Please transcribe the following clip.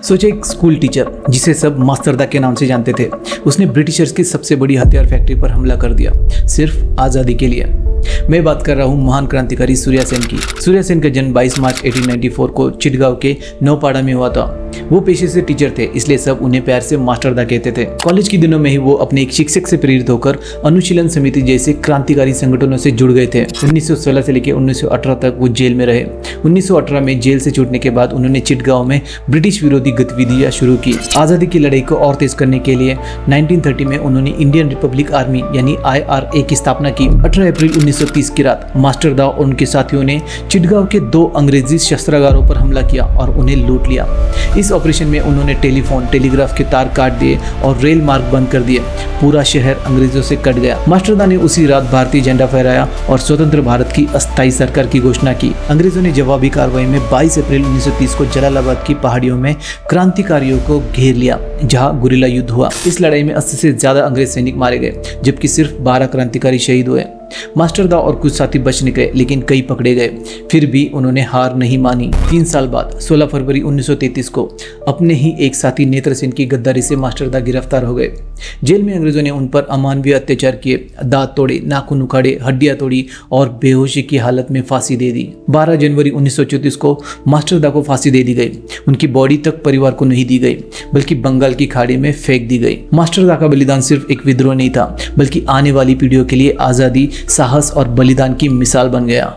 सोचे एक school teacher जिसे सब मास्टरदा के नाम से जानते थे, उसने ब्रिटिशर्स की सबसे बड़ी हथियार फैक्ट्री पर हमला कर दिया सिर्फ आज़ादी के लिए। मैं बात कर रहा हूँ महान क्रांतिकारी सूर्या सेन की। सूर्या सेन का जन्म 22 मार्च 1894 को चिटगांव के नौपाड़ा में हुआ था। वो पेशे से टीचर थे, इसलिए सब उन्हें प्यार से मास्टरदा कहते थे। कॉलेज के दिनों में ही वो अपने एक शिक्षक से प्रेरित होकर अनुशीलन समिति जैसे क्रांतिकारी संगठनों से जुड़ गए थे। 1916 से लेकर 1918 तक वो जेल में रहे। 1918 में जेल से छूटने के बाद उन्होंने चिटगांव में ब्रिटिश विरोधी गतिविधियां शुरू की। आज़ादी की लड़ाई को और तेज करने के लिए 1930 में उन्होंने इंडियन रिपब्लिक आर्मी यानी IRA की स्थापना की। 18 अप्रैल 1930 की रात मास्टरदा और उनके साथियों ने चिटगांव के 2 अंग्रेजी शस्त्रागारों पर हमला किया और उन्हें लूट लिया। इस ऑपरेशन में उन्होंने टेलीफोन, टेलीग्राफ के तार काट दिए और रेल मार्ग बंद कर दिए। पूरा शहर अंग्रेजों से कट गया। मास्टरदा ने उसी रात भारतीय झंडा फहराया और स्वतंत्र भारत की अस्थायी सरकार की घोषणा की। अंग्रेजों ने जवाबी कार्रवाई में 22 अप्रैल 1930 को जलालाबाद की पहाड़ियों में क्रांतिकारियों को घेर लिया, जहां गुरिल्ला युद्ध हुआ। इस लड़ाई में 80 से ज्यादा अंग्रेज सैनिक मारे गए, जबकि सिर्फ 12 क्रांतिकारी शहीद हुए। मास्टरदा और कुछ साथी बच निकले, लेकिन कई पकड़े गए। फिर भी उन्होंने हार नहीं मानी। 3 साल बाद 16 फरवरी 1933 को अपने ही एक साथी नेत्र सेन की गद्दारी से मास्टरदा गिरफ्तार हो गए। जेल में अंग्रेजों ने उन पर अमानवीय अत्याचार किए, दांत तोड़े, नाखून उखाड़े, हड्डियां तोड़ी और बेहोशी की हालत में फांसी दे दी। 12 जनवरी 1934 को मास्टरदा को फांसी दे दी गई। उनकी बॉडी तक परिवार को नहीं दी गई, बल्कि बंगाल की खाड़ी में फेंक दी गई। मास्टरदा का बलिदान सिर्फ एक विद्रोह नहीं था, बल्कि आने वाली पीढ़ियों के लिए आज़ादी, साहस और बलिदान की मिसाल बन गया।